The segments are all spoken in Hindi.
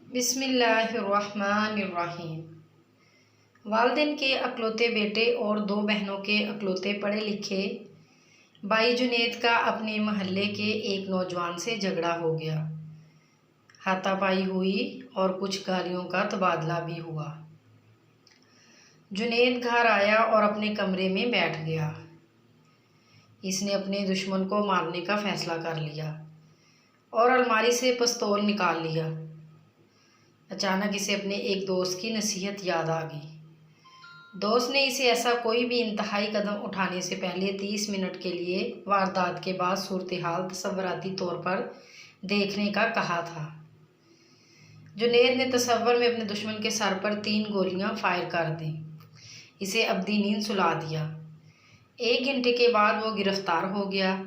बिस्मिल्लाहिर्रहमानिर्रहीम। वालिदैन के अकलौते बेटे और दो बहनों के अकलौते पढ़े लिखे भाई जुनैद का अपने महल्ले के एक नौजवान से झगड़ा हो गया। हाथापाई हुई और कुछ गालियों का तबादला भी हुआ। जुनैद घर आया और अपने कमरे में बैठ गया। इसने अपने दुश्मन को मारने का फैसला कर लिया और अलमारी से पिस्तौल निकाल लिया। अचानक इसे अपने एक दोस्त की नसीहत याद आ गई। दोस्त ने इसे ऐसा कोई भी इंतहाई कदम उठाने से पहले 30 मिनट के लिए वारदात के बाद सूरत हाल तसव्वुराती तौर पर देखने का कहा था। जुनैद ने तसव्वुर में अपने दुश्मन के सर पर 3 गोलियां फायर कर दी। इसे अब्दी नींद सुला दिया। 1 घंटे के बाद वो गिरफ्तार हो गया।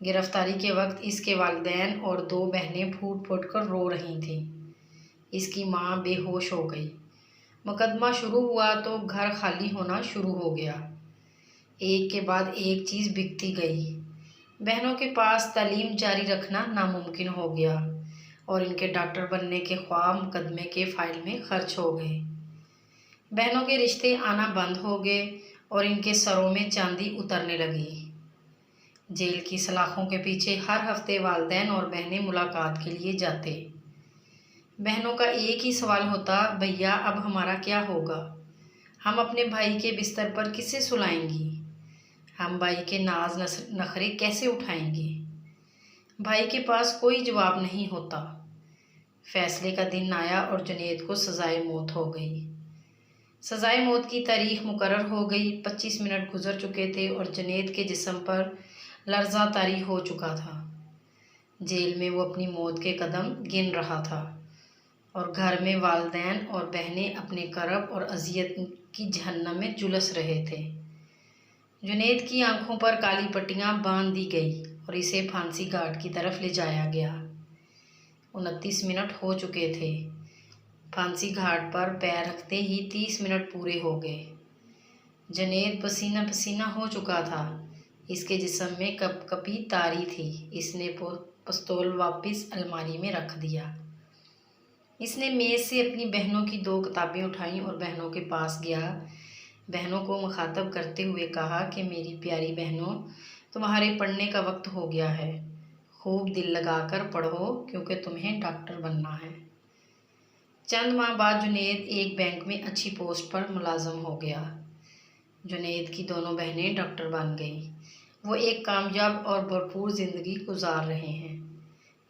गिरफ्तारी के वक्त इसके वालिदैन और 2 बहनें फूट फूट कर रो रही थीं। इसकी माँ बेहोश हो गई। मुकदमा शुरू हुआ तो घर खाली होना शुरू हो गया। एक के बाद एक चीज़ बिकती गई। बहनों के पास तालीम जारी रखना नामुमकिन हो गया और इनके डॉक्टर बनने के ख्वाब मुकदमे के फाइल में खर्च हो गए। बहनों के रिश्ते आना बंद हो गए और इनके सरों में चांदी उतरने लगी। जेल की सलाखों के पीछे हर हफ्ते वालिदैन और बहनें मुलाकात के लिए जाते। बहनों का एक ही सवाल होता, भैया अब हमारा क्या होगा? हम अपने भाई के बिस्तर पर किसे सुलाएंगी? हम भाई के नाज नखरे कैसे उठाएंगे? भाई के पास कोई जवाब नहीं होता। फैसले का दिन आया और जुनैद को सज़ाए मौत हो गई। सज़ाए मौत की तारीख मुकर्रर हो गई। 25 मिनट गुजर चुके थे और जुनैद के जिस्म पर लर्ज़ा तारी हो चुका था। जेल में वो अपनी मौत के कदम गिन रहा था और घर में वालिदैन और बहनें अपने करब और अजियत की जहन्नम में झुलस रहे थे। जुनैद की आंखों पर काली पट्टियां बांध दी गई और इसे फांसी घाट की तरफ ले जाया गया। 29 मिनट हो चुके थे। फांसी घाट पर पैर रखते ही 30 मिनट पूरे हो गए। जुनैद पसीना पसीना हो चुका था। इसके जिस्म में कपकपी तारी थी। इसने पिस्तौल वापस अलमारी में रख दिया। इसने मेज़ से अपनी बहनों की 2 किताबें उठाईं और बहनों के पास गया। बहनों को मुखातब करते हुए कहा कि मेरी प्यारी बहनों, तुम्हारे पढ़ने का वक्त हो गया है। खूब दिल लगाकर पढ़ो क्योंकि तुम्हें डॉक्टर बनना है। चंद माह बाद जुनैद एक बैंक में अच्छी पोस्ट पर मुलाजम हो गया। जुनैद की दोनों बहनें डॉक्टर बन गईं। वो एक कामयाब और भरपूर ज़िंदगी गुजार रहे हैं।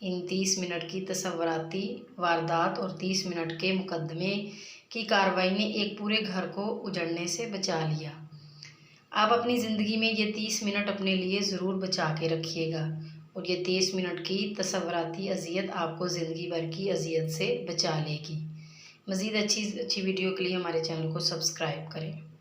इन 30 मिनट की तसव्वुराती वारदात और 30 मिनट के मुकदमे की कार्रवाई ने एक पूरे घर को उजड़ने से बचा लिया। आप अपनी ज़िंदगी में ये 30 मिनट अपने लिए ज़रूर बचा के रखिएगा और ये 30 मिनट की तसव्वुराती अजियत आपको ज़िंदगी भर की अजियत से बचा लेगी। मज़ीद अच्छी वीडियो के लिए हमारे चैनल को सब्सक्राइब करें।